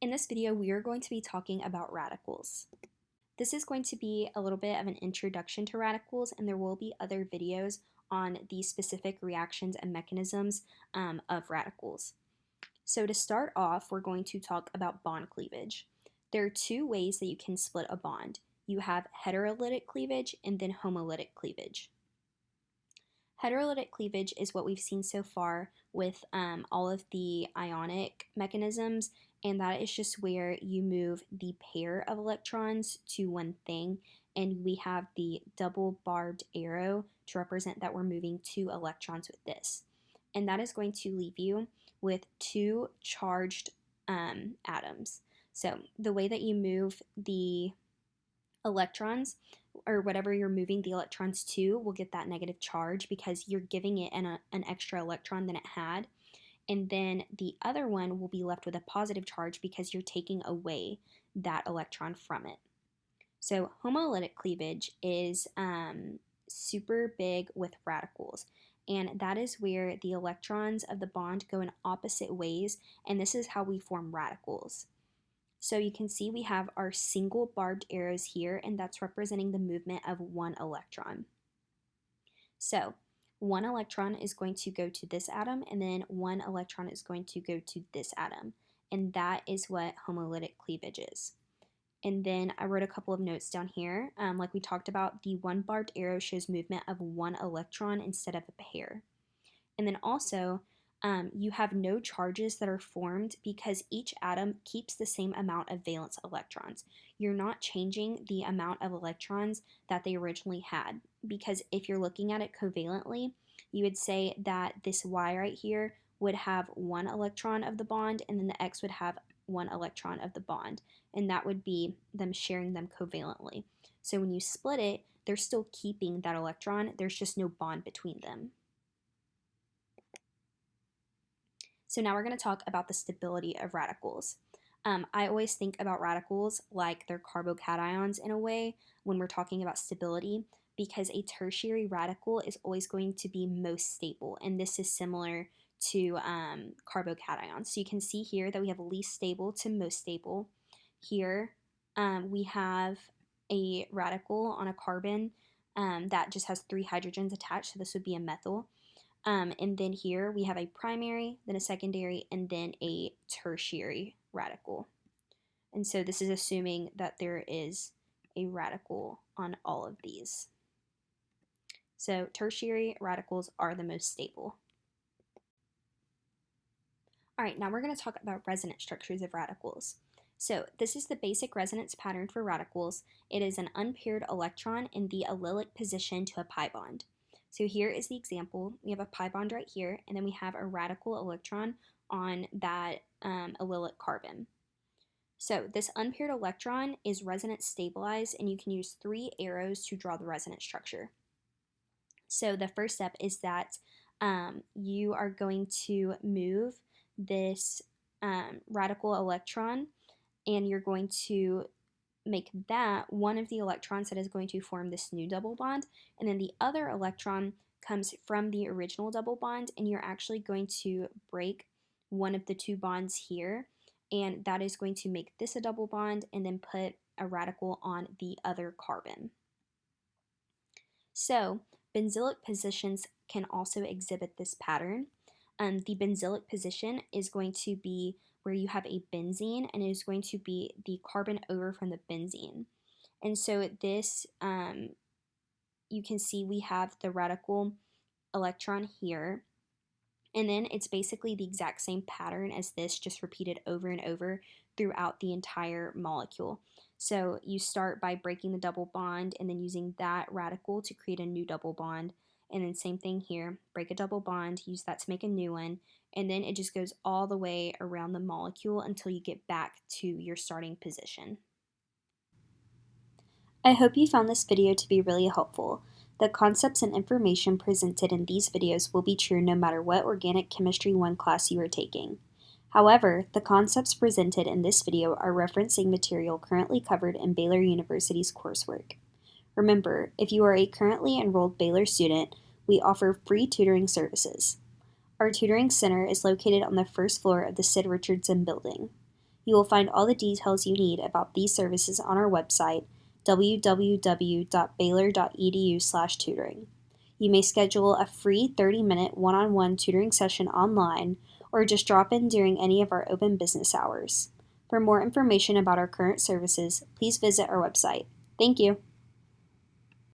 In this video, we are going to be talking about radicals. This is going to be a little bit of an introduction to radicals, and there will be other videos on the specific reactions and mechanisms of radicals. So to start off, we're going to talk about bond cleavage. There are two ways that you can split a bond. You have heterolytic cleavage and then homolytic cleavage. Heterolytic cleavage is what we've seen so far with all of the ionic mechanisms, and that is just where you move the pair of electrons to one thing, and we have the double barbed arrow to represent that we're moving two electrons with this. And that is going to leave you with two charged atoms. So the way that you move the electrons, or whatever you're moving the electrons to, will get that negative charge because you're giving it an extra electron than it had. And then the other one will be left with a positive charge because you're taking away that electron from it. So homolytic cleavage is super big with radicals. And that is where the electrons of the bond go in opposite ways, and this is how we form radicals. So you can see we have our single barbed arrows here, and that's representing the movement of one electron. So one electron is going to go to this atom, and then one electron is going to go to this atom. And that is what homolytic cleavage is. And then I wrote a couple of notes down here. Like we talked about, the one barbed arrow shows movement of one electron instead of a pair. And then also, you have no charges that are formed because each atom keeps the same amount of valence electrons. You're not changing the amount of electrons that they originally had, because if you're looking at it covalently, you would say that this Y right here would have one electron of the bond, and then the X would have one electron of the bond, and that would be them sharing them covalently. So when you split it, they're still keeping that electron, there's just no bond between them. So now we're going to talk about the stability of radicals. I always think about radicals like they're carbocations in a way when we're talking about stability, because a tertiary radical is always going to be most stable, and this is similar to carbocations. So you can see here that we have least stable to most stable. Here we have a radical on a carbon that just has 3 hydrogens attached, so this would be a methyl. And then here we have a primary, then a secondary, and then a tertiary radical. And so this is assuming that there is a radical on all of these. So tertiary radicals are the most stable. All right, now we're going to talk about resonance structures of radicals. So this is the basic resonance pattern for radicals. It is an unpaired electron in the allylic position to a pi bond. So here is the example. We have a pi bond right here, and then we have a radical electron on that allylic carbon. So this unpaired electron is resonance stabilized, and you can use 3 arrows to draw the resonance structure. So the first step is that you are going to move this radical electron, and you're going to make that one of the electrons that is going to form this new double bond, and then the other electron comes from the original double bond, and you're actually going to break one of the 2 bonds here, and that is going to make this a double bond and then put a radical on the other carbon. So benzylic positions can also exhibit this pattern. The benzylic position is going to be where you have a benzene, and it is going to be the carbon over from the benzene. And so this, you can see we have the radical electron here, and then it's basically the exact same pattern as this, just repeated over and over throughout the entire molecule. So you start by breaking the double bond and then using that radical to create a new double bond. And then same thing here, break a double bond, use that to make a new one, and then it just goes all the way around the molecule until you get back to your starting position. I hope you found this video to be really helpful. The concepts and information presented in these videos will be true no matter what Organic Chemistry 1 class you are taking. However, the concepts presented in this video are referencing material currently covered in Baylor University's coursework. Remember, if you are a currently enrolled Baylor student, we offer free tutoring services. Our tutoring center is located on the first floor of the Sid Richardson building. You will find all the details you need about these services on our website, www.baylor.edu/tutoring. You may schedule a free 30-minute one-on-one tutoring session online or just drop in during any of our open business hours. For more information about our current services, please visit our website. Thank you.